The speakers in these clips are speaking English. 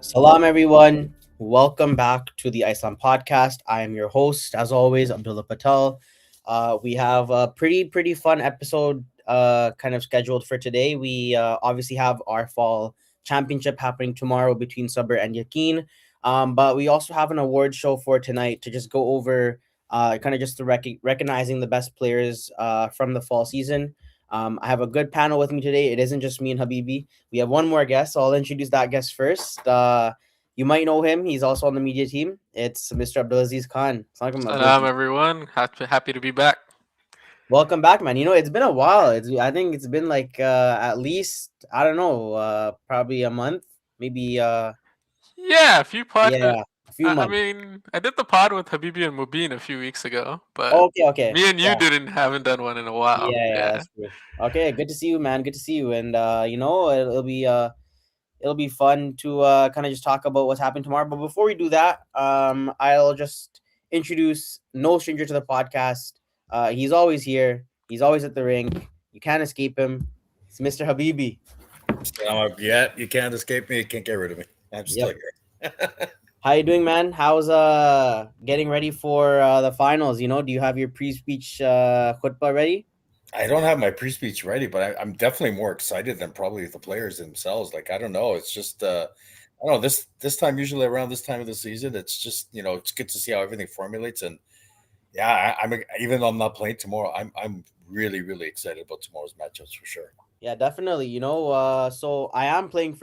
Salam, everyone. Welcome back to the Islam podcast. I am your host, as always, Abdullah Patel. We have a pretty fun episode kind of scheduled for today. We obviously have our fall championship happening tomorrow between Sabr and Yaqeen. But we also have an award show for tonight to just go over kind of just the recognizing the best players from the fall season. I have a good panel with me today. It isn't just me and Habibi. We have one more guest, so I'll introduce that guest first. You might know him. He's also on the media team. It's Mr. Abdulaziz Khan. Assalamualaikum, Salam, Abdulaziz. everyone. Happy to be back. Welcome back, man. It's been a while. I think it's been like at least I don't know, probably a month, maybe Yeah, a few pod. yeah, a few I months. mean, I did the pod with Habibi and Mubin a few weeks ago, but Okay. me and you Yeah. haven't done one in a while. Yeah, Yeah. that's true. Okay, good to see you, man. Good to see you. And it'll be fun to kind of just talk about what's happening tomorrow. But before we do that, I'll just introduce no stranger to the podcast. He's always here. He's always at the rink. You can't escape him. It's Mr. Habibi. Yeah, you can't escape me. You can't get rid of me. I'm still Yep. here. How you doing, man? How's getting ready for the finals? Do you have your pre-speech khutbah ready? I don't have my pre-speech ready, but I'm definitely more excited than probably the players themselves. Like I don't know, it's just I don't know this time usually around this time of the season. It's just it's good to see how everything formulates. And yeah, I'm even though I'm not playing tomorrow, I'm really excited about tomorrow's matchups for sure. Yeah, definitely. So I am playing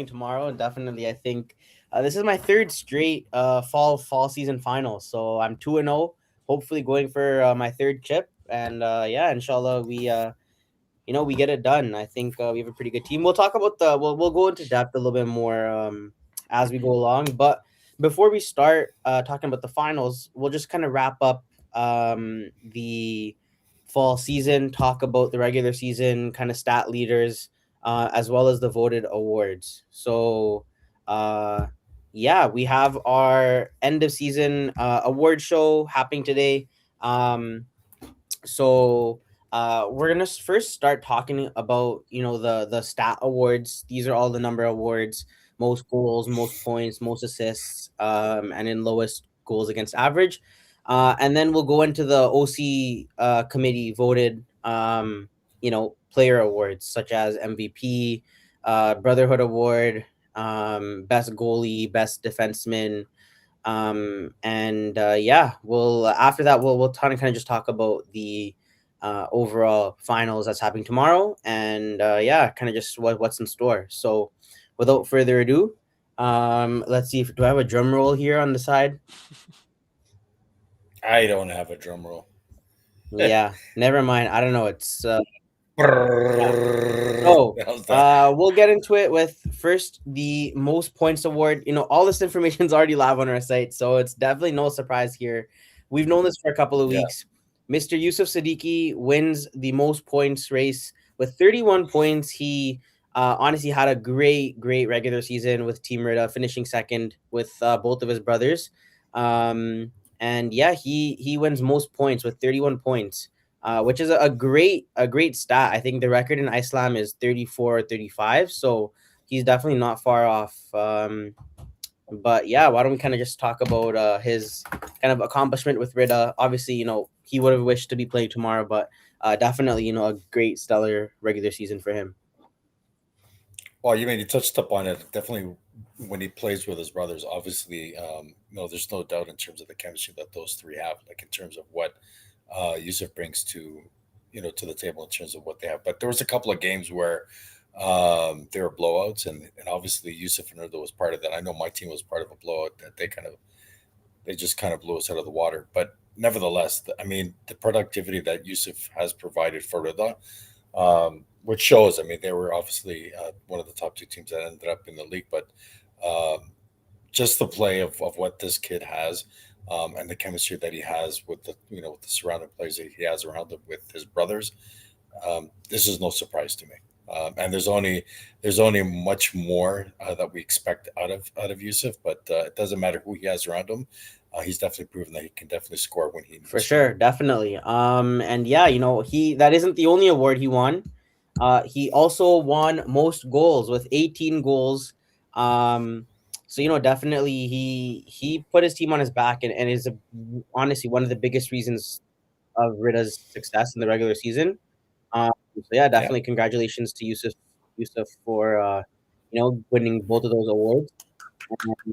tomorrow, and definitely I think this is my third straight fall season final. So I'm 2-0, hopefully going for my third chip, and yeah, inshallah we get it done. I think we have a pretty good team. We'll talk about we'll go into depth a little bit more as we go along, but before we start talking about the finals, we'll just kind of wrap up the fall season, talk about the regular season kind of stat leaders, as well as the voted awards. So, uh, yeah, we have our end of season award show happening today. So we're gonna first start talking about the stat awards. These are all the number awards: most goals, most points, most assists, and in lowest goals against average. And then we'll go into the OC committee voted player awards such as MVP, Brotherhood Award, best goalie, best defenseman. And yeah, we'll after that we'll kind of just talk about the overall finals that's happening tomorrow, and yeah, kind of just what's in store. So without further ado, let's see if do I have a drum roll here on the side. I don't have a drum roll. Yeah, never mind. I don't know. It's yeah. So How's that? we'll get into it with first the most points award. All this information is already live on our site, so it's definitely no surprise here. We've known this for a couple of Yeah. weeks. Mr. Yusuf Siddiqui wins the most points race with 31 points. He honestly had a great regular season with Team Rida, finishing second with both of his brothers. And yeah, he wins most points with 31 points, which is a great stat. I think the record in Islam is 34 or 35, so he's definitely not far off. But yeah, why don't we kind of just talk about his kind of accomplishment with Rida? Obviously, he would have wished to be playing tomorrow, but definitely, a great stellar regular season for him. Well, you touched up on it. Definitely, when he plays with his brothers, obviously, there's no doubt in terms of the chemistry that those three have. Like in terms of what Yusuf brings to the table in terms of what they have. But there was a couple of games where there were blowouts, and obviously Yusuf and Erdo was part of that. I know my team was part of a blowout that they just kind of blew us out of the water. But nevertheless, I mean, the productivity that Yusuf has provided for Rida, which shows. I mean, they were obviously one of the top two teams that ended up in the league, but just the play of what this kid has, and the chemistry that he has with the with the surrounding players that he has around him with his brothers. This is no surprise to me. And there's only much more that we expect out of Yusuf, but it doesn't matter who he has around him. He's definitely proven that he can definitely score when he needs For to. sure, definitely. And yeah, he that isn't the only award he won. He also won most goals with 18 goals. So definitely he put his team on his back and is honestly one of the biggest reasons of Rida's success in the regular season. So yeah, definitely congratulations to Yusuf for winning both of those awards.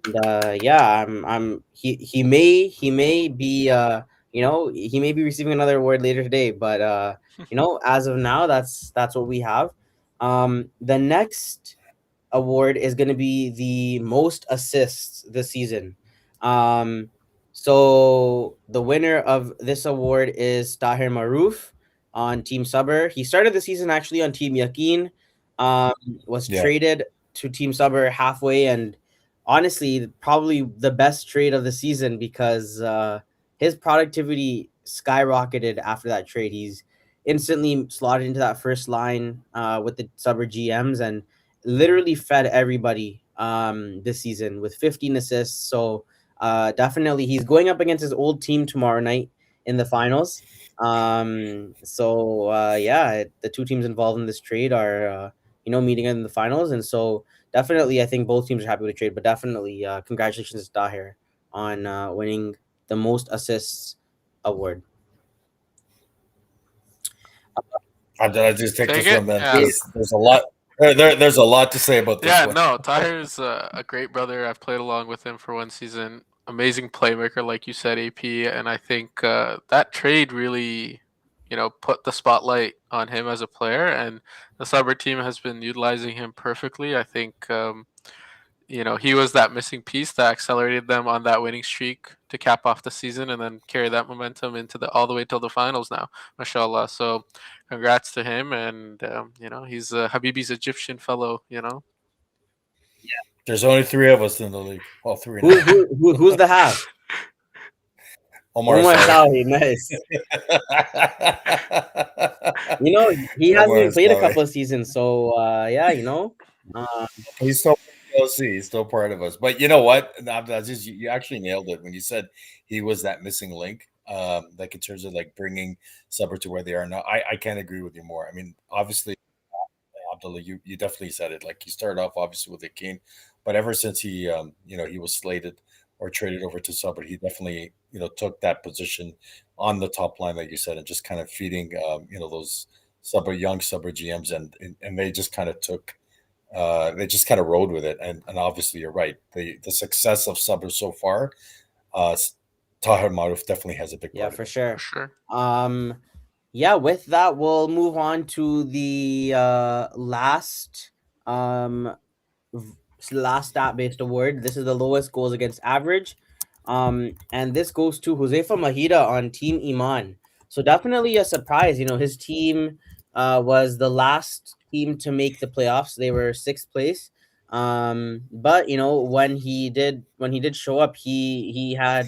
And yeah, he may be he may be receiving another award later today, but as of now, that's what we have. The next award is going to be the most assists this season. So the winner of this award is Tahir Maroof on Team Sabr. He started the season actually on Team Yaqeen, was traded to Team Sabr halfway, and honestly, probably the best trade of the season because his productivity skyrocketed after that trade. He's instantly slotted into that first line with the Sabr GMs and literally fed everybody this season with 15 assists. So definitely he's going up against his old team tomorrow night in the finals. So yeah, the two teams involved in this trade are meeting in the finals, and so definitely I think both teams are happy with the trade, but definitely congratulations to Tahir on winning the most assists award. I just take Take this it? one, man. Yeah. There's a lot. There's a lot to say about this Yeah, one. no, Tahir's a great brother. I've played along with him for one season. Amazing playmaker, like you said, AP. And I think that trade really, put the spotlight on him as a player. And the Sabr team has been utilizing him perfectly. I think, he was that missing piece that accelerated them on that winning streak to cap off the season and then carry that momentum into all the way till the finals now, mashallah. So congrats to him. And, he's Habibi's Egyptian fellow, There's only three of us in the league. All three. Who's the half? Omar Sawi, nice. He hasn't even played a couple of seasons, so yeah, he's still he's still part of us. But you know what, Abdulaziz, you actually nailed it when you said he was that missing link. Like in terms of like bringing Sabr to where they are now. I can't agree with you more. I mean, obviously, Abdullah, you definitely said it. Like he started off obviously with the King, but ever since he he was slated or traded over to Sabr, he definitely took that position on the top line, like you said, and just kind of feeding those young Sabr GMs, and they just kind of took. They just kind of rode with it, and obviously you're right. The success of Sabr so far, Tahir Maroof definitely has a big part. Yeah, for sure. For sure. Yeah, with that, we'll move on to the last stat-based award. This is the lowest goals against average. And this goes to Huzaifa Mahida on Team Iman. So definitely a surprise. His team was the last team to make the playoffs. They were sixth place. But when he did show up, he had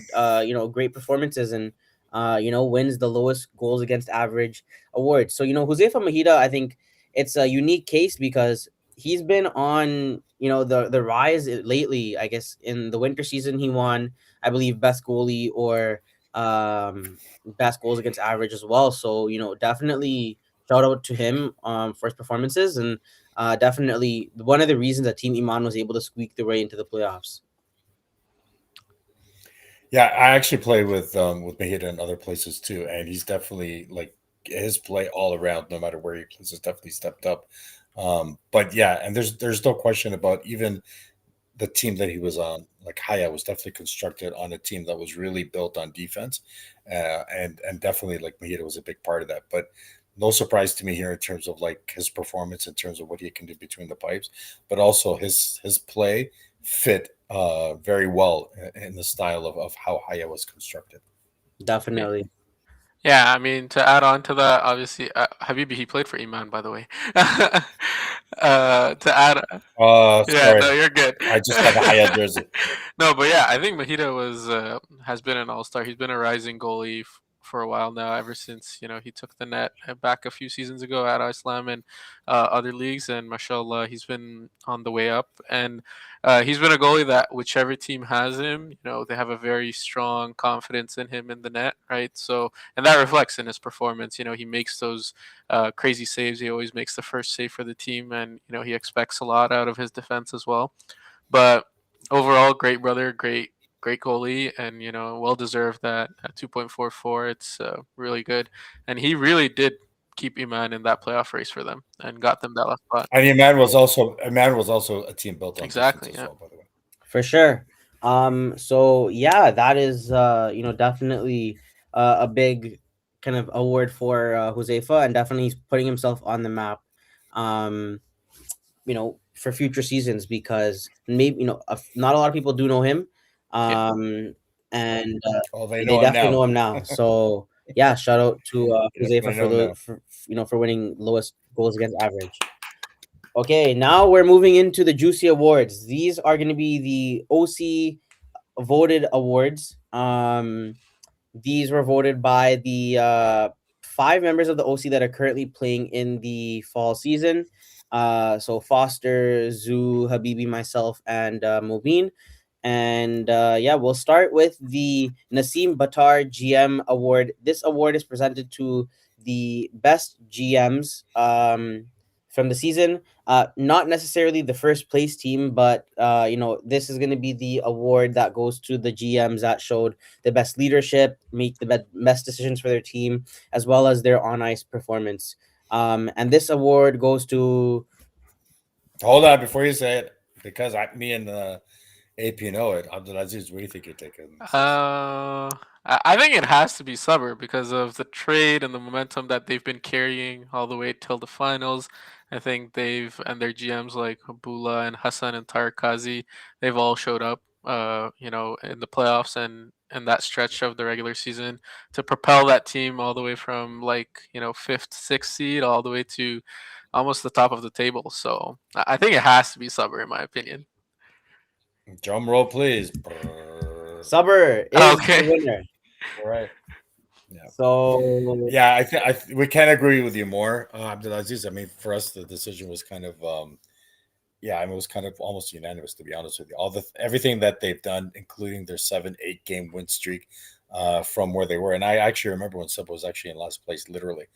great performances and wins the lowest goals against average award. So Huzaifa Mahida, I think it's a unique case because he's been on the rise lately. I guess in the winter season he won, I believe, best goalie or best goals against average as well. So definitely shout out to him for his performances, and definitely one of the reasons that Team Iman was able to squeak their way into the playoffs. Yeah, I actually play with Mahida in other places too, and he's definitely like his play all around, no matter where he plays, has definitely stepped up. But yeah, and there's no question about even the team that he was on. Like Haya was definitely constructed on a team that was really built on defense, and definitely like Mahida was a big part of that. But no surprise to me here in terms of like his performance, in terms of what he can do between the pipes, but also his play fit very well in the style of how Haya was constructed. Definitely. Yeah, I mean, to add on to that, obviously, Habibi, he played for Iman, by the way. To add, yeah, Sorry, no, you're good. I just got the high jersey. No, but yeah, I think Mahita has been an all-star. He's been a rising goalie for a while now, ever since he took the net back a few seasons ago at Islam and other leagues, and mashallah, he's been on the way up. And he's been a goalie that whichever team has him, they have a very strong confidence in him in the net, right? So, and that reflects in his performance. He makes those crazy saves. He always makes the first save for the team, and he expects a lot out of his defense as well. But overall, great brother, great goalie, and well deserved that at 2.44. It's really good, and he really did keep Iman in that playoff race for them and got them that last spot. And Iman was also a team built on Exactly, defense as yeah. well, by the way. For sure. So yeah, that is definitely a big kind of award for Josefa, and definitely he's putting himself on the map. Um, for future seasons, because maybe not a lot of people do know him, Yeah. and Oh, they they know him definitely know now. him now. So yeah, shout out to They Josefa know him now. for winning lowest goals against average. Okay, now we're moving into the juicy awards. These are going to be the OC voted awards. These were voted by the 5 members of the OC that are currently playing in the fall season. So Foster, Zoo, Habibi, myself, and Mobeen. And yeah, we'll start with the Nasim Batar GM Award. This award is presented to the best GMs from the season. Not necessarily the first place team, but this is going to be the award that goes to the GMs that showed the best leadership, make the best decisions for their team, as well as their on ice performance. And this award goes to. Hold on before you say it, because me and AP know it. Abdulaziz, what do you think you're taking? I think it has to be Suburb because of the trade and the momentum that they've been carrying all the way till the finals. I think they've and their GMs like Abula and Hassan and Tarakazi, they've all showed up, in the playoffs and that stretch of the regular season to propel that team all the way from fifth, sixth seed all the way to almost the top of the table. So I think it has to be Suburb in my opinion. Drum roll, please. Suburb is Okay. the winner. All right. Yeah. So Yeah, I think we can't agree with you more, Abdulaziz. I mean, for us, the decision was kind of, it was kind of almost unanimous, to be honest with you. Everything that they've done, including their 7-8 game win streak, from where they were, and I actually remember when Sub was actually in last place, literally,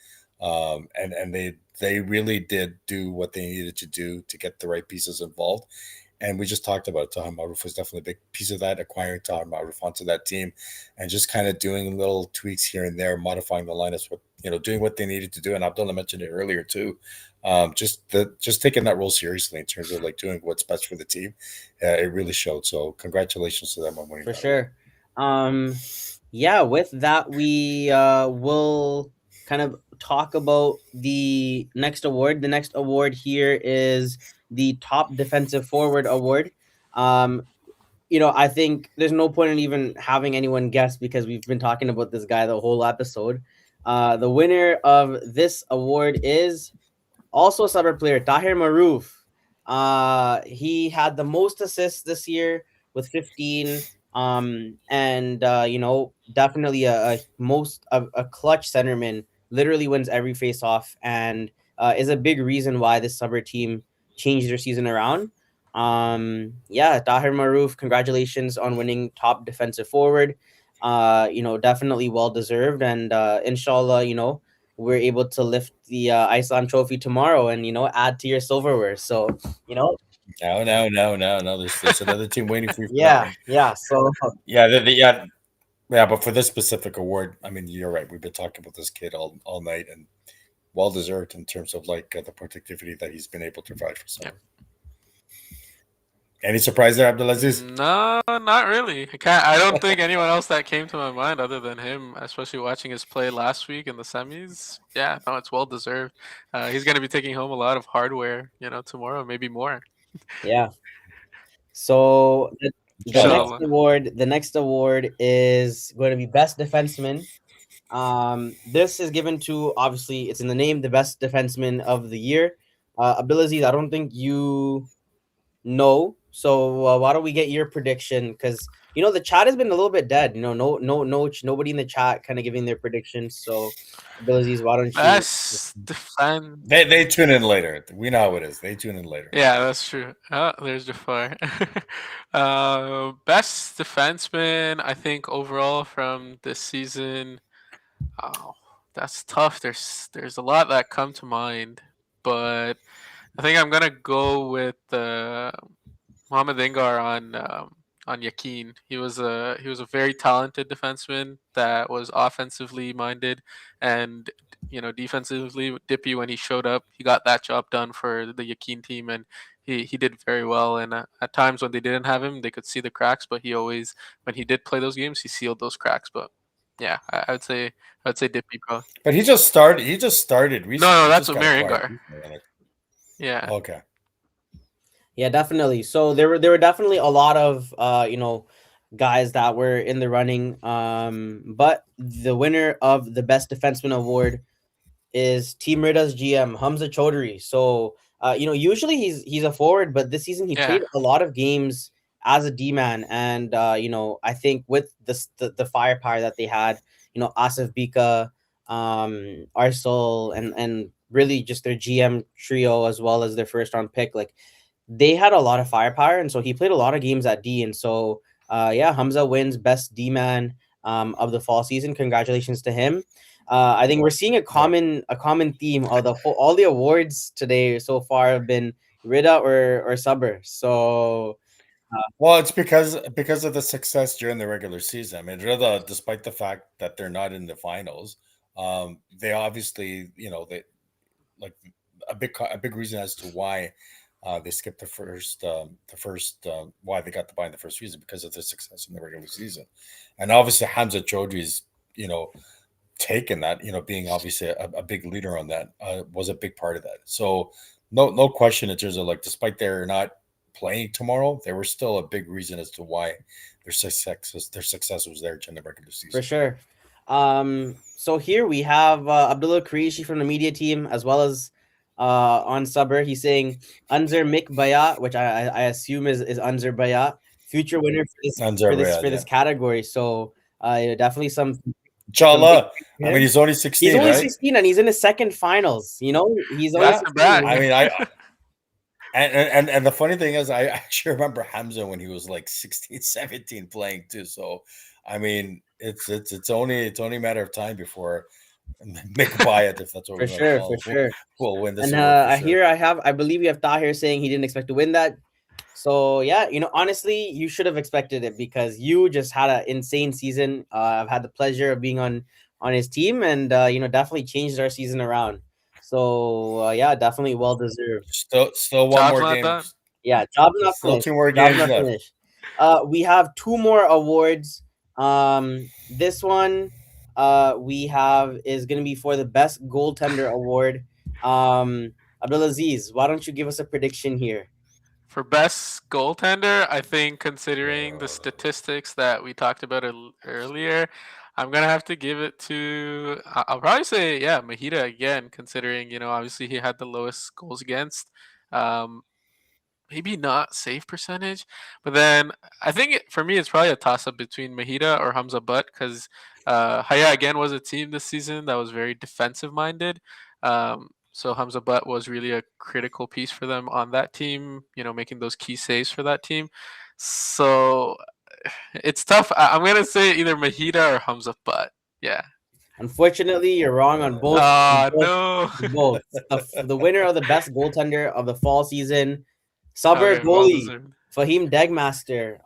and they really did do what they needed to do to get the right pieces involved. And we just talked about it. Tahir Maruf was definitely a big piece of that, acquiring Tahir Maruf onto that team and just kind of doing little tweaks here and there, modifying the lineups, doing what they needed to do. And Abdullah mentioned it earlier too. Just taking that role seriously in terms of doing what's best for the team. It really showed. So congratulations to them on winning. For sure. Yeah, with that, we will kind of talk about the next award. The next award here is the top defensive forward award. I think there's no point in even having anyone guess because we've been talking about this guy the whole episode. The winner of this award is also a Suburb player, Tahir Maruf. He had the most assists this year with 15. And definitely a clutch centerman. Literally wins every face-off and is a big reason why this Suburb team changed their season around. Tahir Maruf, congratulations on winning top defensive forward. Definitely well deserved, and inshallah, we're able to lift the Islam trophy tomorrow and add to your silverware. So No. There's another team waiting for you. Yeah. So yeah. But for this specific award, I mean, you're right. We've been talking about this kid all night, and well deserved in terms of the productivity that he's been able to provide for Suburb. Yeah. Any surprise there, Abdulaziz? No, not really. I don't think anyone else that came to my mind other than him, especially watching his play last week in the semis. Yeah, no, it's well deserved. He's going to be taking home a lot of hardware, tomorrow, maybe more. Yeah. So the next award is going to be best defenseman. This is given to, obviously, it's in the name, the best defenseman of the year. Abdulaziz, I don't think you know. So why don't we get your prediction? Because the chat has been a little bit dead. Nobody in the chat kind of giving their predictions. So Abdulaziz, why don't you? Best defense. They tune in later. We know how it is. They tune in later. Yeah, that's true. Oh, there's Jafar. Best defenseman, I think overall from this season. Oh, that's tough. There's a lot that come to mind, but I think I'm gonna go with Mohamed Ingar on Yakin. He was a very talented defenseman that was offensively minded and defensively dippy when he showed up. He got that job done for the Yakin team, and he did very well. And at times when they didn't have him, they could see the cracks, but he always, when he did play those games, he sealed those cracks. But yeah, I would say dippy, bro. But he just started. He just started recently. No, He that's just what got Mary acquired Ingar. recently, like- Yeah. Okay. Yeah, definitely. So there were definitely a lot of guys that were in the running. But the winner of the best defenseman award is Team Rida's GM Hamza Chaudhary. So usually he's a forward, but this season he Yeah. played a lot of games as a D man, and I think with the firepower that they had, Asif Bika, Arsel, and really just their GM trio as well as their first round pick, like they had a lot of firepower, and so he played a lot of games at D, and so yeah, Hamza wins best D man of the fall season. Congratulations to him. I think we're seeing a common theme of all the awards today so far have been Rida or Sabr. So Well, it's because of the success during the regular season. I mean, Rida, despite the fact that they're not in the finals, they obviously, they like a big reason as to why they skipped why they got the bye in the first season because of their success in the regular season, and obviously Hamza Chaudhry's, taken that, being obviously a big leader on that, was a big part of that. So no question in terms of like, despite they're not playing tomorrow, they were still a big reason as to why their success was there during the regular season. for sure. So here we have Abdullah Qureshi from the media team, as well as on Sabr. He's saying Anzar Mik Bayat, which I assume is Anzar Bayat, future winner for this category. So definitely some. Inshallah. I mean, he's only 16. He's only right? 16, and he's in his second finals. He's only 16. I mean, and the funny thing is, I actually remember Hamza when he was like 16, 17 playing too. So, I mean, it's only a matter of time before Mick Bayat, if that's what for sure, will win this. And I believe we have Tahir saying he didn't expect to win that. So yeah, honestly, you should have expected it because you just had an insane season. I've had the pleasure of being on his team, and definitely changed our season around. So yeah, definitely well deserved. Still one more game. Yeah, job's not finished. Still 2 more games left. Finished. We have 2 more awards. This one we have is going to be for the best goaltender award. Abdulaziz, why don't you give us a prediction here? For best goaltender, I think considering the statistics that we talked about earlier, I'm gonna have to give it to. I'll probably say Mahida again, considering obviously he had the lowest goals against. Maybe not save percentage, but then I think for me it's probably a toss up between Mahida or Hamza Butt because Haya again was a team this season that was very defensive minded. So Hamza Butt was really a critical piece for them on that team, making those key saves for that team. So it's tough. I'm going to say either Mahida or Hamza Butt. Yeah. Unfortunately, you're wrong on both. No. Both. The winner of the best goaltender of the fall season, Sabr goalie, Fahim Degmaster.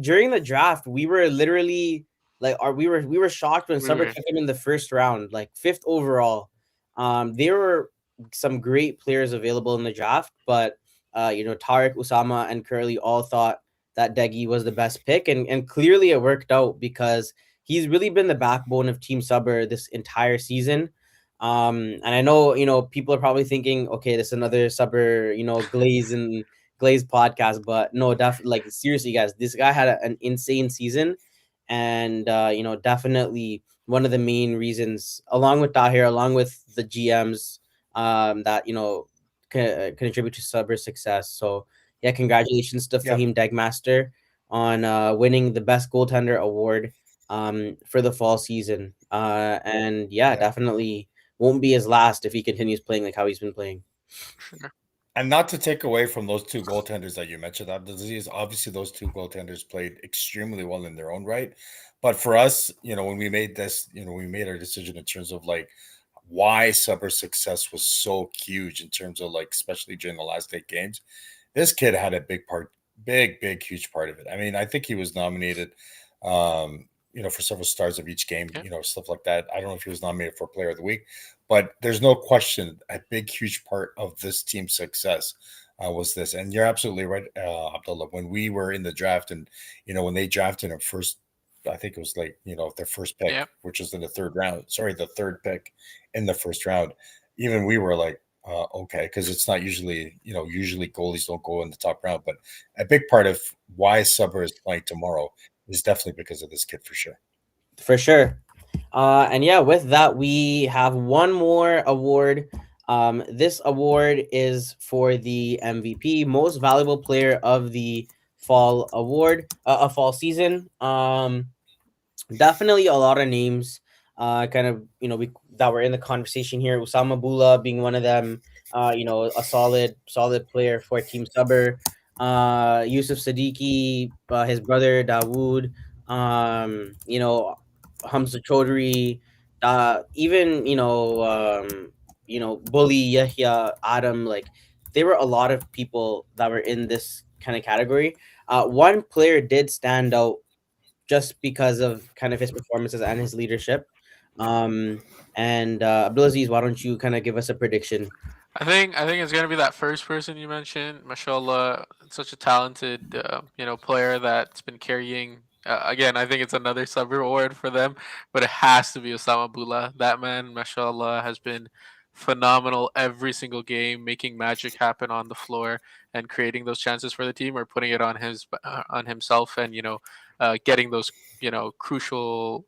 During the draft, we were literally like, we were shocked when Sabr took him in the first round, like 5th overall. There were some great players available in the draft, but Tariq, Usama, and Curly all thought that Degi was the best pick, and clearly it worked out because he's really been the backbone of Team Sabr this entire season. And I know people are probably thinking, okay, this is another Sabr Glaze podcast, but no, definitely, like, seriously, guys, this guy had an insane season, and definitely one of the main reasons, along with Tahir, along with the GMs, that contribute to Sabre's success. So yeah, congratulations to Yeah. Fahim Degmaster on winning the best goaltender award for the fall season. And yeah, definitely won't be his last if he continues playing like how he's been playing. Sure. And not to take away from those two goaltenders that you mentioned, Abdulaziz, obviously those two goaltenders played extremely well in their own right. But for us, when we made this, we made our decision in terms of like why Subur's success was so huge in terms of like, especially during the last 8 games. This kid had a big part, big, huge part of it. I mean, I think he was nominated, for several stars of each game, Yeah. Stuff like that. I don't know if he was nominated for Player of the Week, but there's no question a big, huge part of this team's success was this. And you're absolutely right, Abdullah. When we were in the draft, and when they drafted him first, I think it was like their first pick, Yeah. which was in the third round. Sorry, the third pick in the first round. Even we were like, okay, because it's not usually usually goalies don't go in the top round, but a big part of why Suber is playing tomorrow is definitely because of this kid for sure. For sure. And yeah, with that, we have one more award. This award is for the MVP, Most Valuable Player of the Fall Award, a fall season. Definitely a lot of names, kind of that were in the conversation here. Usama Bula being one of them. A solid player for Team Suber. Yusuf Siddiqui, his brother Dawood. Hamza Chaudhry, even Bully Yahya Adam. Like there were a lot of people that were in this kind of category. One player did stand out just because of kind of his performances and his leadership. And Abdulaziz, why don't you kind of give us a prediction? I think it's gonna be that first person you mentioned, mashallah, such a talented player that's been carrying. Again, I think it's another sub reward for them, but it has to be Osama Bula. That man, mashallah, has been phenomenal every single game, making magic happen on the floor and creating those chances for the team, or putting it on himself, and getting those crucial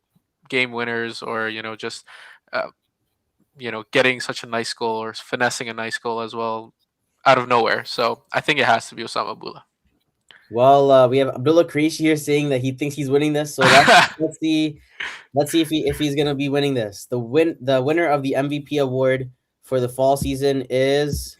game winners, or just uh, getting such a nice goal or finessing a nice goal as well out of nowhere. So I think it has to be Osama Bula. Well, we have Abdullah Karishi here saying that he thinks he's winning this. So let's see if he's gonna be winning this. The winner of the MVP award for the fall season is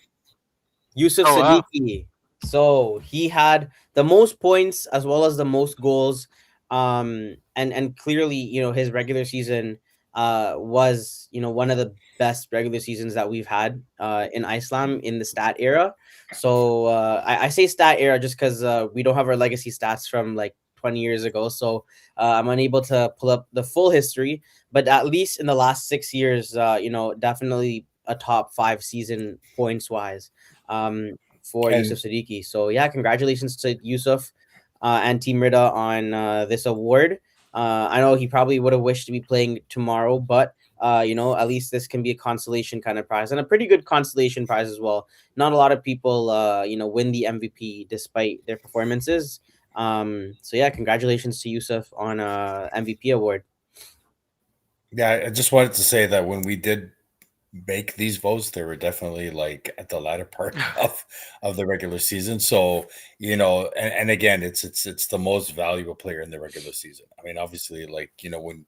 Yusuf Oh wow. Siddiqui. So he had the most points as well as the most goals. And clearly, his regular season was, one of the best regular seasons that we've had in Islam in the stat era. So I say stat era just because we don't have our legacy stats from like 20 years ago. So I'm unable to pull up the full history, but at least in the last 6 years, definitely a top 5 season points wise for And Yusuf Siddiqui. So yeah, congratulations to Yusuf and Team Rida on this award. I know he probably would have wished to be playing tomorrow, but at least this can be a consolation kind of prize and a pretty good consolation prize as well. Not a lot of people, win the MVP despite their performances. So yeah, congratulations to Yusuf on MVP award. yeah, I just wanted to say that when we did make these votes, they were definitely like at the latter part of the regular season. So and again, it's the most valuable player in the regular season. I mean, obviously, like when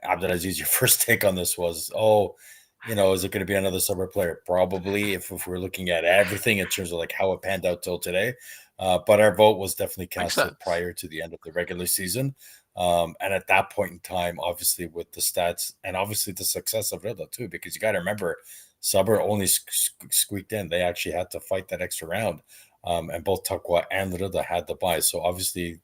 Abdulaziz, your first take on this was, is it going to be another summer player? Probably, if we're looking at everything in terms of like how it panned out till today. But our vote was definitely Makes casted sense. prior to the end of the regular season. And at that point in time, obviously with the stats and obviously the success of Rida too, because you got to remember, Sabr only squeaked in. They actually had to fight that extra round. And both Taqwa and Rida had the bye. So obviously,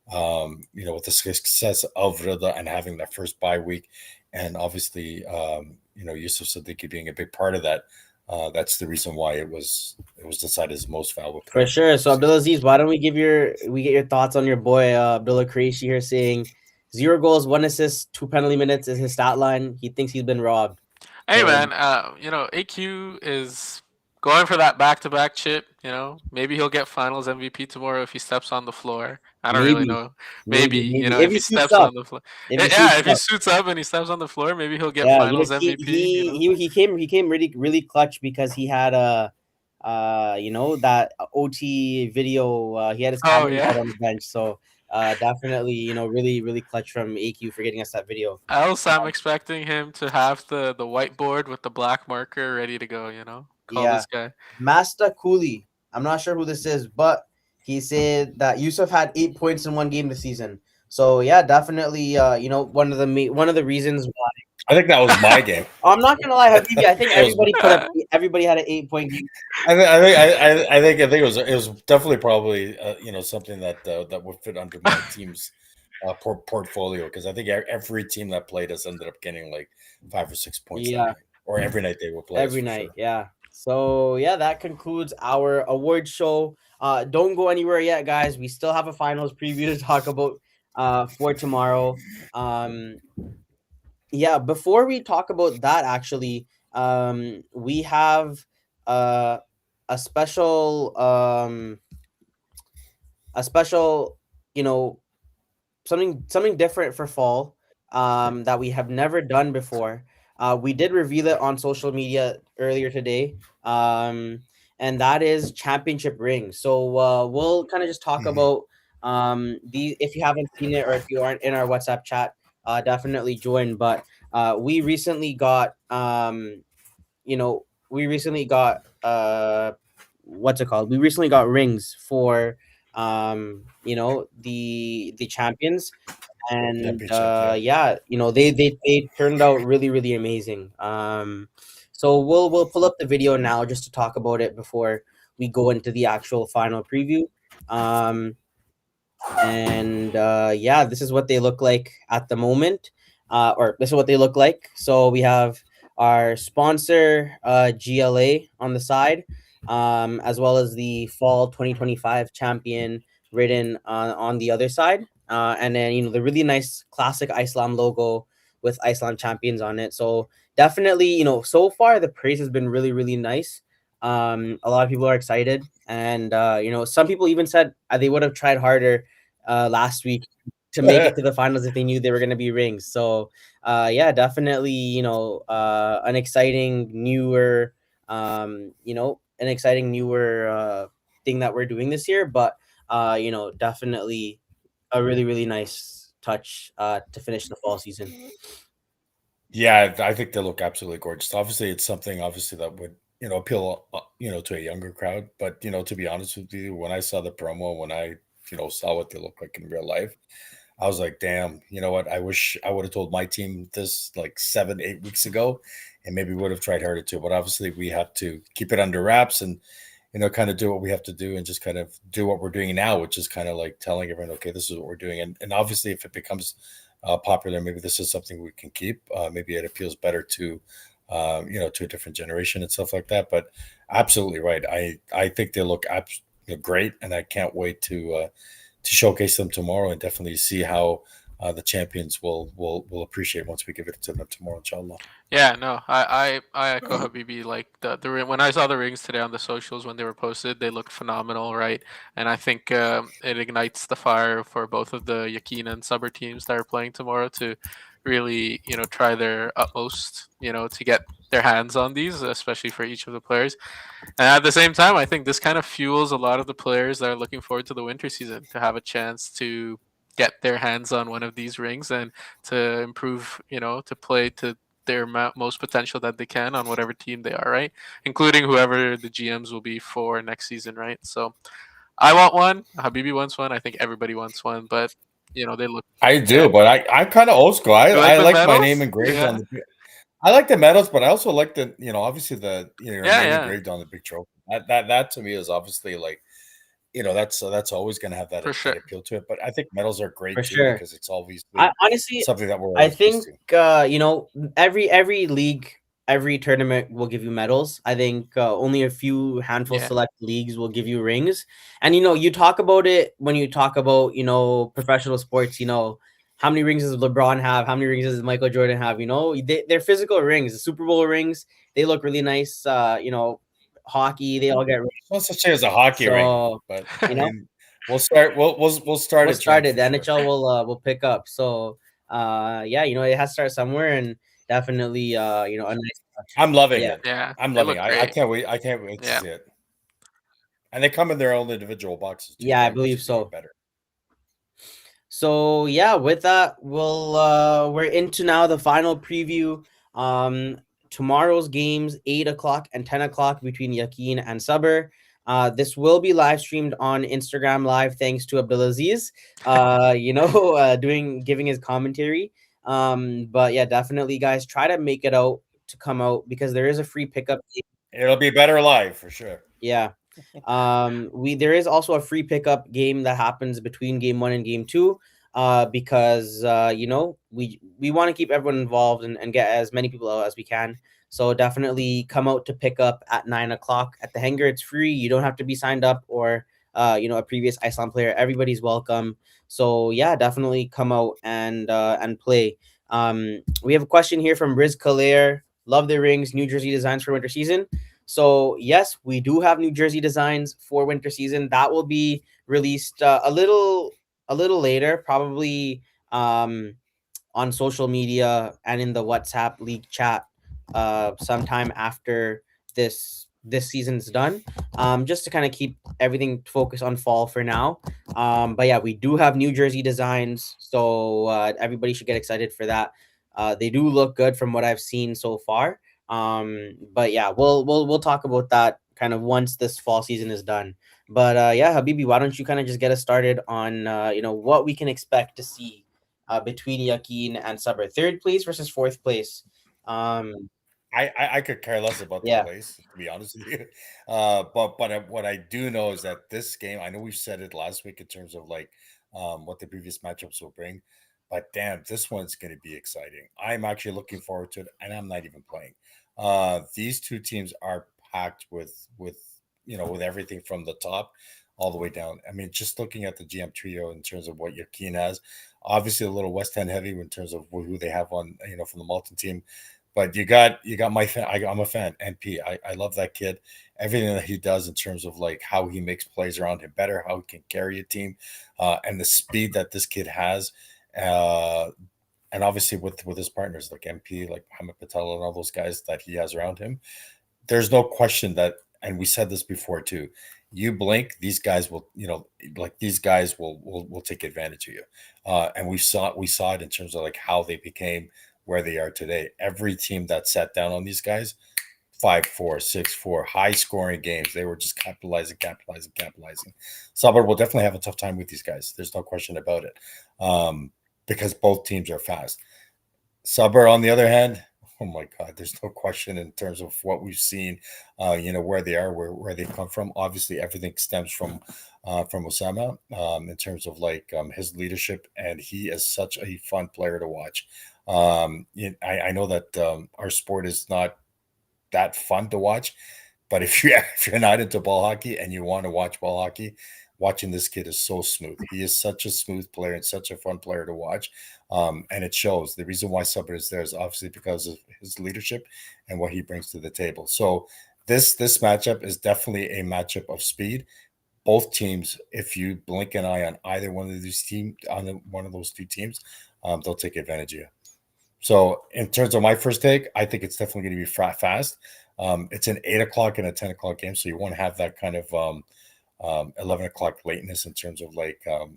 with the success of Rida and having that first bye week, and obviously, Yusuf Siddiqui being a big part of that, that's the reason why it was decided as most valuable For player. sure. So Abdulaziz, why don't we get your thoughts on your boy Abdullah Qureshi here saying 0 goals, 1 assist, 2 penalty minutes is his stat line. He thinks he's been robbed. Hey So man, AQ is going for that back-to-back chip. Maybe he'll get Finals MVP tomorrow if he steps on the floor. I don't really Maybe, know. Maybe if if he he suits steps up, on the floor. if he suits Yeah, if he up. suits up and he steps on the floor, maybe he'll get Yeah, Finals MVP. he came really clutch because he had a that OT video. He had his Oh camera yeah. out on the bench, so definitely really clutch from AQ for getting us that video. Else, I'm expecting him to have the whiteboard with the black marker ready to go. Call Yeah, this guy. Master Cooley. I'm not sure who this is, but he said that Yusuf had 8 points in one game this season. So yeah, definitely. One of the reasons why. I think that was my game. I'm not gonna lie, Habibi. I think That was everybody had an 8 point game. I think it was definitely probably something that that would fit under my team's portfolio, because I think every team that played us ended up getting like 5 or 6 points that Yeah, night, or every night they would play us every for night. sure. Yeah. So yeah, that concludes our award show. Don't go anywhere yet, guys. We still have a finals preview to talk about for tomorrow. Um, yeah, before we talk about that, actually, we have uh a special a special you know something different for fall that we have never done before. We did reveal it on social media earlier today, and that is championship rings. So we'll kind of just talk Mhm. about the if you haven't seen it or if you aren't in our WhatsApp chat, definitely join. But we recently got you know we recently got what's it called? We recently got rings for the champions, and Championship, yeah. yeah, they turned out really amazing. So we'll pull up the video now just to talk about it before we go into the actual final preview. um and yeah, this is what they look like at the moment, or this is what they look like. So we have our sponsor, GLA, on the side, as well as the fall 2025 champion written on the other side, and then the really nice classic Islam logo with Islam champions on it. So definitely, so far the praise has been really nice. A lot of people are excited, and some people even said they would have tried harder last week to make it to the finals if they knew they were going to be rings. So yeah, definitely, an exciting newer, thing that we're doing this year. But definitely a really nice touch to finish the fall season. Yeah, I think they look absolutely gorgeous. Obviously, it's something obviously that would appeal to a younger crowd. But to be honest with you, when I saw the promo, when I saw what they look like in real life, I was like, damn, you know what? I wish I would have told my team this like 7, 8 weeks ago, and maybe would have tried harder too. But obviously, we have to keep it under wraps and kind of do what we have to do and just kind of do what we're doing now, which is kind of like telling everyone, okay, this is what we're doing. And obviously, if it becomes popular, maybe this is something we can keep. Maybe it appeals better to, to a different generation and stuff like that. But absolutely right. I think they look great, and I can't wait to showcase them tomorrow, and definitely see how the champions will appreciate once we give it to them tomorrow, inshallah. Yeah, no, I echo Habibi. Like when I saw the rings today on the socials when they were posted, they looked phenomenal, right? And I think it ignites the fire for both of the Yakin and Subber teams that are playing tomorrow to really, try their utmost, to get their hands on these, especially for each of the players. And at the same time, I think this kind of fuels a lot of the players that are looking forward to the winter season to have a chance to get their hands on one of these rings and to improve, to play to their most potential that they can on whatever team they are, right? Including whoever the GMs will be for next season, right? So I want one. Habibi wants one. I think everybody wants one, but they look. I Yeah, do, but I'm kind of old school. you like I the like my name medals? engraved on Yeah, the. I like the medals, but I also like the obviously the your yeah, name yeah, engraved on the big trophy. That to me is obviously like that's always going to have for that sure. appeal to it. But I think medals are For great too, sure. because it's obviously I honestly, something that we're I always used think to. every league, every tournament will give you medals. I think only a few handful Yeah, select leagues will give you rings. And you talk about it when you talk about professional sports. How many rings does LeBron have? How many rings does Michael Jordan have? They're physical rings. The Super Bowl rings, they look really nice. hockey. They all get rich. No such thing as a hockey ring, So but you I know, mean, we'll start. We'll start. we'll a start trend it. The for sure. NHL will pick up. So yeah, you know, it has to start somewhere, and definitely you know, a nice I'm loving yeah. it. Yeah, I'm they loving look it. I great. can't wait. I can't wait to Yeah. see it. And they come in their own individual boxes too. Yeah, I That makes believe it even so. better. So yeah, with that, we're into now the final preview. Tomorrow's games, 8 o'clock and 10 o'clock between Yakin and Sabr. This will be live streamed on Instagram Live, thanks to Abdulaziz. You know, giving his commentary. But yeah, definitely, guys, try to make it out to come out because there is a free pickup. It'll be better live for sure. Yeah. There is also a free pickup game that happens between game 1 and game 2. Because you know, we want to keep everyone involved and get as many people out as we can. So definitely come out to pick up at 9 o'clock at the hangar. It's free. You don't have to be signed up or you know, a previous Iceland player. Everybody's welcome. So yeah, definitely come out and play. We have a question here from Riz Kalair. Love the rings, New Jersey designs for winter season. So yes, we do have New Jersey designs for winter season. That will be released a little later, probably on social media and in the WhatsApp league chat sometime after this season's done. Just to kind of keep everything focused on fall for now. But yeah, we do have New Jersey designs, so everybody should get excited for that. They do look good from what I've seen so far. But yeah, we'll talk about that kind of once this fall season is done. But yeah, Habibi, why don't you kind of just get us started on you know, what we can expect to see between Yakin and Sabr, third place versus fourth place. Um, I could care less about the yeah, place, to be honest with you. But what I do know is that this game, I know we've said it last week in terms of like what the previous matchups will bring, but damn, this one's going to be exciting. I'm actually looking forward to it, and I'm not even playing. These two teams are packed with you know, with everything from the top all the way down. I mean, just looking at the GM trio in terms of what Yakin has, obviously a little West End heavy in terms of who they have on, you know, from the Malton team. But you got my fan. I'm a fan. NP. I love that kid. Everything that he does in terms of like how he makes plays around him better, how he can carry a team, and the speed that this kid has, uh, and obviously with his partners like MP, like Mohamed Patel, and all those guys that he has around him. There's no question that, and we said this before too. You blink, these guys will, you know, like these guys will take advantage of you, and we saw it in terms of like how they became where they are today. Every team that sat down on these guys, 5-4, 6-4, high scoring games. They were just capitalizing. Sabr will definitely have a tough time with these guys. There's no question about it, because both teams are fast. Sabr, on the other hand, oh my God, there's no question in terms of what we've seen, you know, where they are, where they come from. Obviously, everything stems from Osama, in terms of like his leadership, and he is such a fun player to watch. I know that our sport is not that fun to watch, but if you if you're not into ball hockey and you want to watch ball hockey, watching this kid is so smooth. He is such a smooth player and such a fun player to watch, and it shows. The reason why Sabr is there is obviously because of his leadership and what he brings to the table. So this matchup is definitely a matchup of speed. Both teams, if you blink an eye on either one of these teams, on one of those two teams, they'll take advantage of you. So in terms of my first take, I think it's definitely going to be fast. It's an 8 o'clock and a 10 o'clock game, so you won't have that kind of 11 o'clock lateness in terms of like that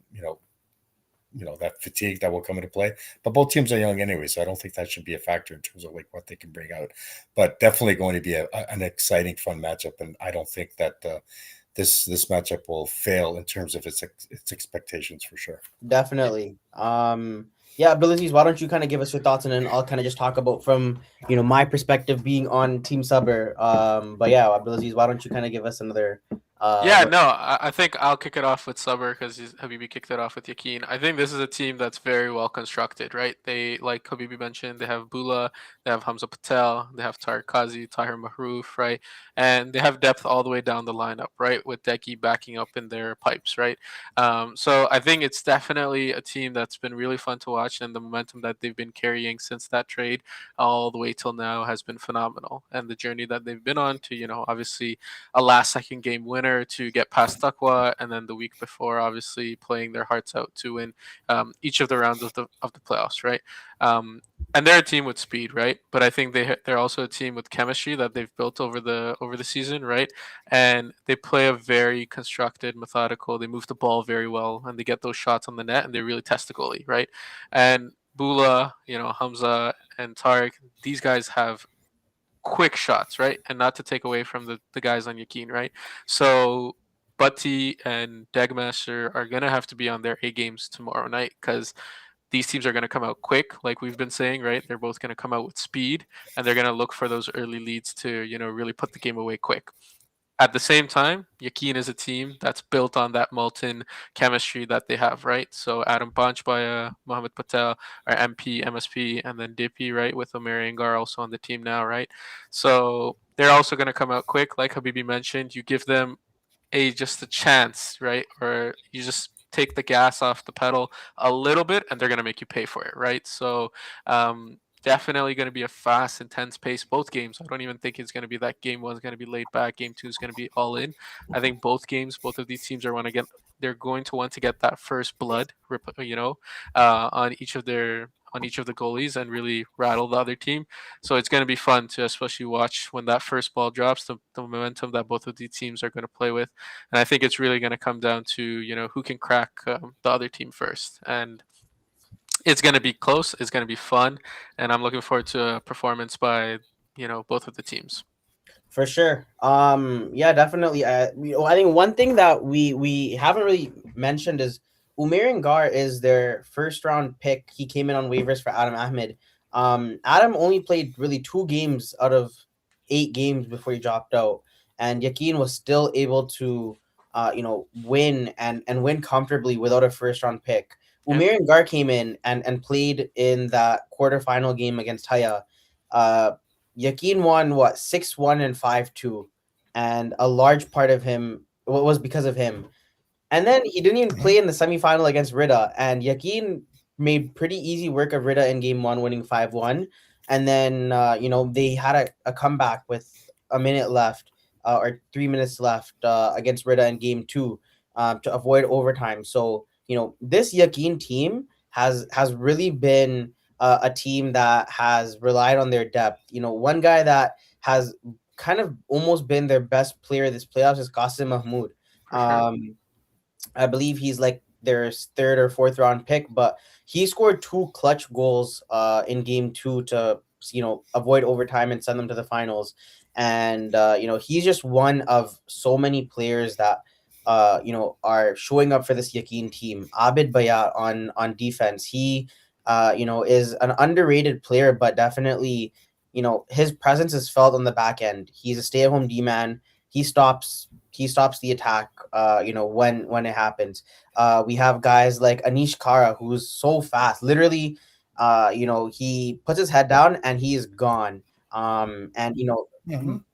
fatigue that will come into play. But both teams are young anyway, so I don't think that should be a factor in terms of like what they can bring out. But definitely going to be an exciting, fun matchup, and I don't think that this matchup will fail in terms of its expectations for sure. definitely. Yeah, Abdulaziz, why don't you kind of give us your thoughts, and then I'll kind of just talk about from, you know, my perspective being on Team Sabr. But yeah, Abdulaziz, why don't you kind of give us another Yeah, no, I think I'll kick it off with Subber because Habibi kicked it off with Yakin. I think this is a team that's very well constructed, right? They, like Habibi mentioned, they have Bula, they have Hamza Patel, they have Tariq Kazi, Tahir Mahrouf, right? And they have depth all the way down the lineup, right? With Deki backing up in their pipes, right? So I think it's definitely a team that's been really fun to watch, and the momentum that they've been carrying since that trade all the way till now has been phenomenal. And the journey that they've been on to, obviously a last second game winner to get past Takwa, and then the week before, obviously playing their hearts out to win each of the rounds of the playoffs, right? And they're a team with speed, right? But I think they're also a team with chemistry that they've built over the season, right? And they play a very constructed, methodical. They move the ball very well, and they get those shots on the net, and they really test the goalie, right? And Bula, Hamza and Tariq, these guys have quick shots, right? And not to take away from the guys on Yakin, right? So Butty and Degmaster are going to have to be on their A games tomorrow night because these teams are going to come out quick, like we've been saying, right? They're both going to come out with speed, and they're going to look for those early leads to, really put the game away quick. At the same time, Yakin is a team that's built on that molten chemistry that they have, right? So Adam Panchbaya, Mohamed Patel are MP, MSP, and then Dippy, right? With Omer Angar also on the team now, right? So they're also going to come out quick. Like Habibi mentioned, you give them just a chance, right? Or you just take the gas off the pedal a little bit and they're going to make you pay for it, right? So definitely going to be a fast, intense pace. Both games. I don't even think it's going to be that game one's going to be laid back. Game two is going to be all in. I think both games, both of these teams are want to get. They're going to want to get that first blood, on each of the goalies and really rattle the other team. So it's going to be fun to especially watch when that first ball drops, the momentum that both of these teams are going to play with. And I think it's really going to come down to, who can crack the other team first. And it's going to be close. It's going to be fun. And I'm looking forward to a performance by, both of the teams. For sure. Yeah, definitely. I think one thing that we haven't really mentioned is Umair Ngar is their first round pick. He came in on waivers for Adam Ahmed. Adam only played really 2 games out of 8 games before he dropped out, and Yakin was still able to, win and win comfortably without a first round pick. Umair Ngar came in and played in that quarterfinal game against Haya. Yakin won 6-1 and 5-2, and a large part of him was because of him. And then he didn't even play in the semifinal against Rida, and Yakin made pretty easy work of Rida in game 1, winning 5-1. And then they had a comeback with a minute left, or 3 minutes left, against Rida in game 2, to avoid overtime. So this Yakin team has really been a team that has relied on their depth. One guy that has kind of almost been their best player this playoffs is Qasim Mahmoud. I believe he's like their 3rd or 4th round pick, but he scored 2 clutch goals in game 2 to avoid overtime and send them to the finals. And he's just one of so many players that are showing up for this Yakin team. Abid Bayat on defense. He is an underrated player, but definitely, his presence is felt on the back end. He's a stay-at-home D-man. He stops the attack, when it happens. We have guys like Anish Kara, who's so fast. Literally, he puts his head down and he is gone. And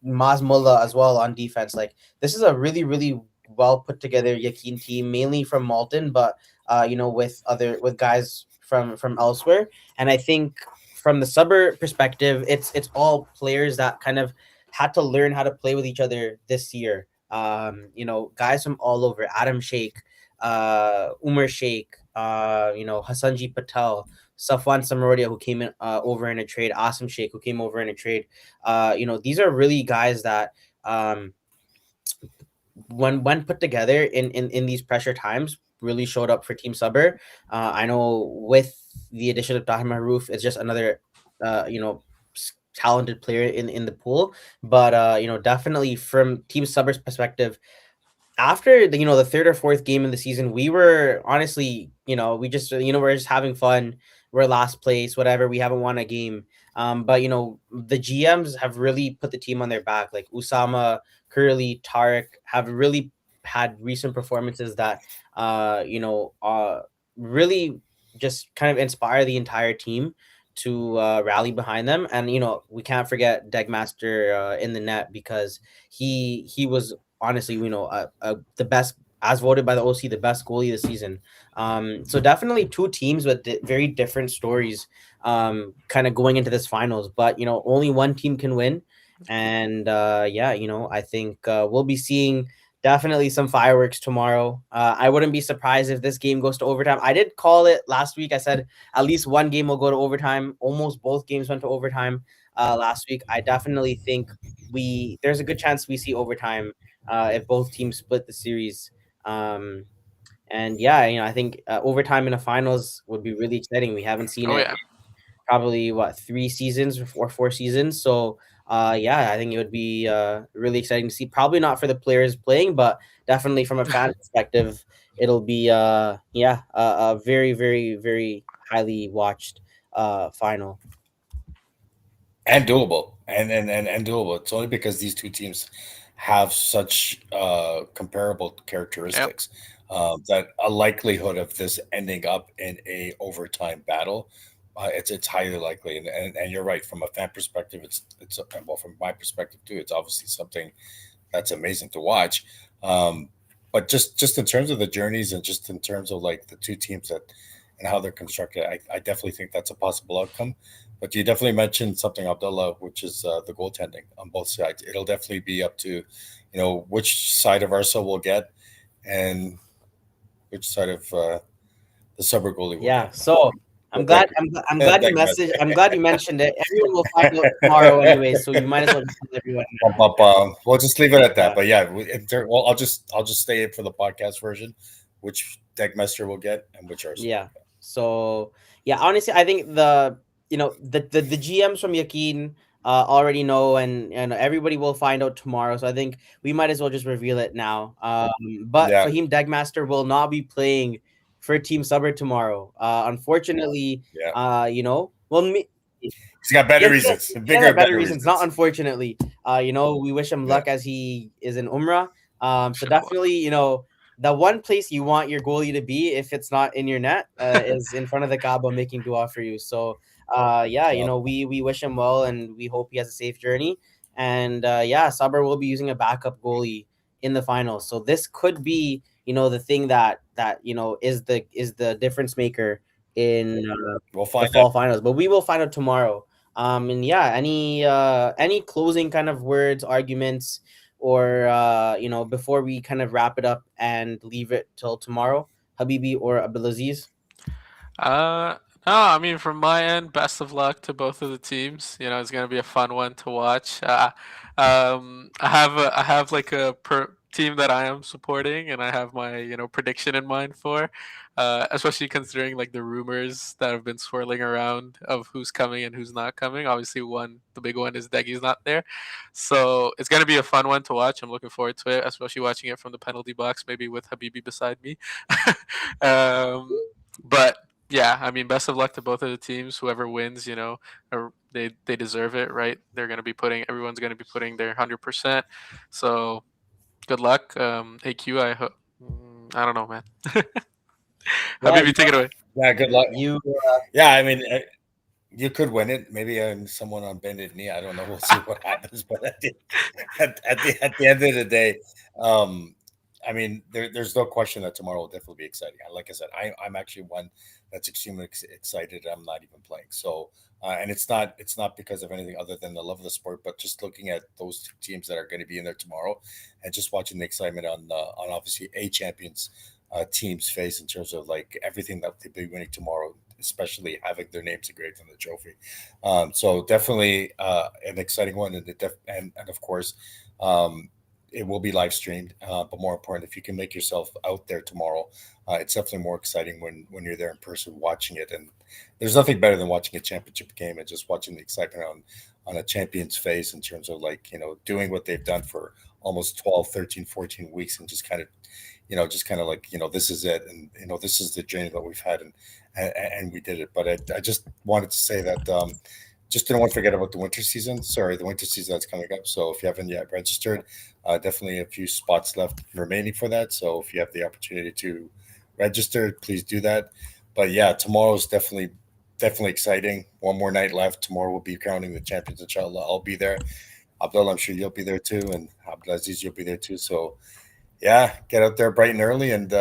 Maz Mullah as well on defense. Like, this is a really, really well put together Yakin team, mainly from Malton, but with guys from elsewhere. And I think from the Subber perspective, it's all players that kind of had to learn how to play with each other this year. Guys from all over: Adam Sheikh, Umar Sheikh, Hassanji Patel, Safwan Samarodia, who came in over in a trade, Asim Sheikh, who came over in a trade. These are really guys that when put together in these pressure times, really showed up for Team Subber. I know with the addition of Tahir Mahrouf, it's just another talented player in the pool. But definitely from Team Subber's perspective, after the 3rd or 4th game in the season, we were honestly, we just we're just having fun. We're last place, whatever. We haven't won a game. But the GMs have really put the team on their back. Like Usama, Curly, Tarek have really had recent performances that really just kind of inspire the entire team to rally behind them. And we can't forget Degmaster in the net, because he was honestly the best, as voted by the OC, the best goalie this season. So definitely two teams with very different stories, kind of going into this finals. But only one team can win, and I think we'll be seeing definitely some fireworks tomorrow. I wouldn't be surprised if this game goes to overtime. I did call it last week. I said at least one game will go to overtime. Almost both games went to overtime last week. I definitely think there's a good chance we see overtime if both teams split the series. And I think overtime in the finals would be really exciting. We haven't seen Oh it yeah. probably 3 seasons or 4 seasons. So I think it would be really exciting to see. Probably not for the players playing, but definitely from a fan perspective, it'll be a very, very, very highly watched final. And doable, and doable. It's only because these two teams have such comparable Yep. characteristics that a likelihood of this ending up in a overtime battle, it's highly likely. And you're right, from a fan perspective, it's well, from my perspective too. It's obviously something that's amazing to watch. Um, but just in terms of the journeys, and just in terms of like the two teams that and how they're constructed, I definitely think that's a possible outcome. But you definitely mentioned something, Abdullah, which is the goaltending on both sides. It'll definitely be up to, which side of Arsa will get, and which side of the summer goalie will Yeah. get. So I'm With glad Deck, I'm glad you Deck messaged. I'm glad you mentioned it. Everyone will find out tomorrow anyway, so you might as well just tell everyone now. We'll just leave it at that. Yeah. But yeah, well, I'll just stay it for the podcast version, which Deckmaster will get and which Arsenal Yeah. will get. So honestly, I think the GMs from Yakin already know, and everybody will find out tomorrow. So I think we might as well just reveal it now. But Yeah, Fahim Degmaster will not be playing for Team Suburb tomorrow. Unfortunately, yeah. well, He's got better reasons, he has bigger, better better reasons. Not reasons. unfortunately. We wish him Yeah, luck as he is in Umrah. So Good luck. definitely, the one place you want your goalie to be if it's not in your net is in front of the Kaaba making dua for you. So yeah. we wish him well, and we hope he has a safe journey. And Sabr will be using a backup goalie in the finals. So this could be the thing that is the difference maker in We'll the find out. fall finals. But we will find out tomorrow. And any closing kind of words, arguments, or before we kind of wrap it up and leave it till tomorrow, Habibi or Abdulaziz? Uh, no, I mean, from my end, best of luck to both of the teams. It's gonna be a fun one to watch. I have like a team that I am supporting, and I have my prediction in mind for, especially considering like the rumors that have been swirling around of who's coming and who's not coming. Obviously, the big one is Degi's not there, so it's gonna be a fun one to watch. I'm looking forward to it, especially watching it from the penalty box, maybe with Habibi beside me. But yeah, I mean, best of luck to both of the teams. Whoever wins, they deserve it, right? Everyone's gonna be putting their 100%. So good luck, AQ. I don't know, man. Yeah, Habibi, take it away. Yeah, good luck. you Yeah, I mean, you could win it. Maybe someone on bended knee. I don't know. We'll see what happens. But at the end of the day, I mean, there's no question that tomorrow will definitely be exciting. Like I said, I'm actually one that's extremely excited. I'm not even playing. So, and it's not because of anything other than the love of the sport, but just looking at those two teams that are going to be in there tomorrow, and just watching the excitement on obviously a champions team's face in terms of like everything that they'll be winning tomorrow, especially having their names engraved on the trophy. So definitely an exciting one, and of course, um, it will be live streamed. But more important, if you can make yourself out there tomorrow, it's definitely more exciting when you're there in person watching it. And there's nothing better than watching a championship game and just watching the excitement on a champion's face in terms of like doing what they've done for almost 12, 13, 14 weeks, and just kind of like this is it, and this is the journey that we've had, and we did it. But I just wanted to say that just didn't want to forget about the winter season. Sorry, the winter season that's coming up. So if you haven't yet registered, definitely a few spots left remaining for that. So if you have the opportunity to register, please do that. But yeah, tomorrow's definitely exciting. One more night left. Tomorrow we'll be crowning the champions. Inshallah, I'll be there. Abdullah, I'm sure you'll be there too, and Abdulaziz, you'll be there too. So yeah, get out there bright and early, and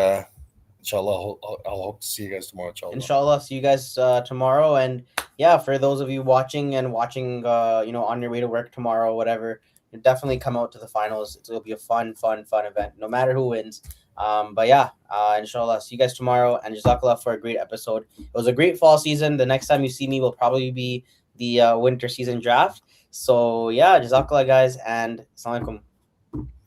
inshallah, I'll hope to see you guys tomorrow. Inshallah, see you guys tomorrow. And yeah, for those of you watching on your way to work tomorrow, whatever, definitely come out to the finals. It'll be a fun event, no matter who wins. But yeah, inshallah, see you guys tomorrow. And Jazakallah for a great episode. It was a great fall season. The next time you see me will probably be the winter season draft. So yeah, Jazakallah guys, and Assalamu alaikum.